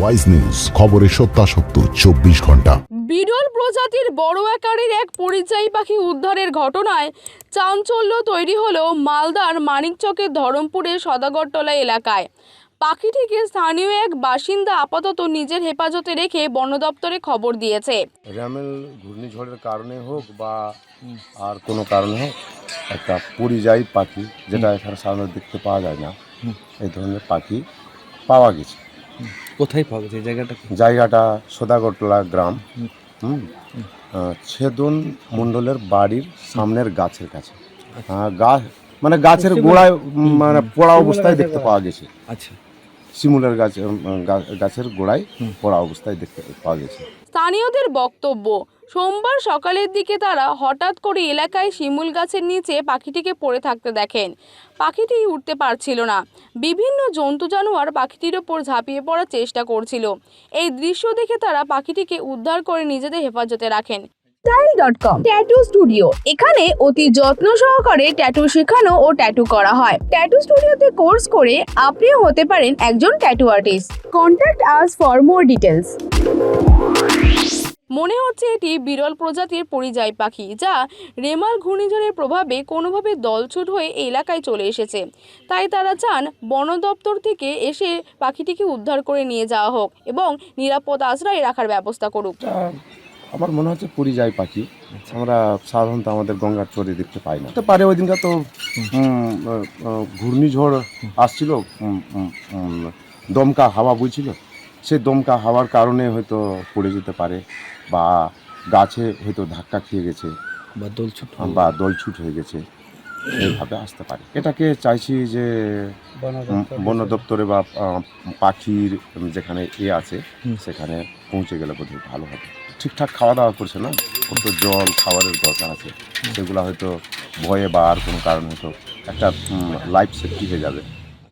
Wise news, খবরের সত্যাসত্য 24 ঘন্টা। বিরল প্রজাতির বড় আকারের এক পরিযায়ী পাখি উদ্ধারের ঘটনায় চাঞ্চল্য তৈরি হলো মালদার মানিকচকের ধরমপুরের সদাগরতলা এলাকায়। পাখিটিকে স্থানীয় এক বাসিন্দা আপাতত নিজের হেফাজতে রেখে বন দপ্তরে খবর দিয়েছে। র্যামেল ঘূর্ণিঝড়ের কারণে হোক বা আর কোনো কারণে হোক, একটা পরিযায়ী পাখি যেটা এখানে সাধারণত দেখতে পাওয়া যায় না, এই ধরনের পাখি পাওয়া গেছে। কোথায় পাওয়া গেছে জায়গাটা? জায়গাটা সদাগরতলা গ্রাম, ছেদন মণ্ডলের বাড়ির সামনের গাছের কাছে। গাছ মানে গাছের গোড়ায়, মানে পোড়া অবস্থায় দেখতে পাওয়া গেছে। আচ্ছা, শিমুলের গাছের গোড়ায় পোড়া অবস্থায় দেখতে পাওয়া গেছে। স্থানীয়দের বক্তব্য, সোমবার সকালের দিকে তারা হঠাৎ করে এলাকায় শিমুল গাছের নিচে পাখিটিকে পড়ে থাকতে দেখেন। পাখিটি উঠতে পারছিল না। বিভিন্ন জন্তু জানোয়ার পাখিটির ওপর ঝাঁপিয়ে পড়ার চেষ্টা করছিল। এই দৃশ্য দেখে তারা পাখিটিকে উদ্ধার করে নিজেদের হেফাজতে রাখেন। style.com ট্যাটু স্টুডিও, এখানে অতি যত্ন সহকারে ট্যাটু শেখানো ও ট্যাটু করা হয়। ট্যাটু স্টুডিওতে কোর্স করে আপনিও হতে পারেন একজন tattoo artist. Contact us for more details. মনে হচ্ছে এটি বিরল প্রজাতির পরিযায়ী পাখি, যা রেমাল ঘূর্ণিঝড়ের প্রভাবে কোনোভাবে দলছুট হয়ে এই এলাকায় চলে এসেছে। তাই তারা চান বন দপ্তর থেকে এসে পাখিটিকে উদ্ধার করে নিয়ে যাওয়া হোক এবং নিরাপদ আশ্রয়ে রাখার ব্যবস্থা করুক। আমার মনে হচ্ছে পরিযায়ী পাখি, আমরা সাধারণত আমাদের গঙ্গার চরে দেখতে পাই না। হতে পারে ওই দিনটা তো ঘূর্ণিঝড় আসছিল, দমকা হাওয়া বইছিল, সেই দমকা হাওয়ার কারণে হয়তো পড়ে যেতে পারে, বা গাছে হয়তো ধাক্কা খেয়ে গেছে, বা দলছুট হয়ে গেছে, এইভাবে আসতে পারে। এটাকে চাইছি যে বন দপ্তরে বা পাখির যেখানে আছে সেখানে পৌঁছে গেলে বোধহয় ভালো হবে। ঠিকঠাক খাওয়া দাওয়া করছে না, কত জল খাবারের দরকার আছে, সেগুলো হয়তো ভয়ে বা আর কোনো কারণে হয়তো একটা লাইফ সেফটি হয়ে যাবে।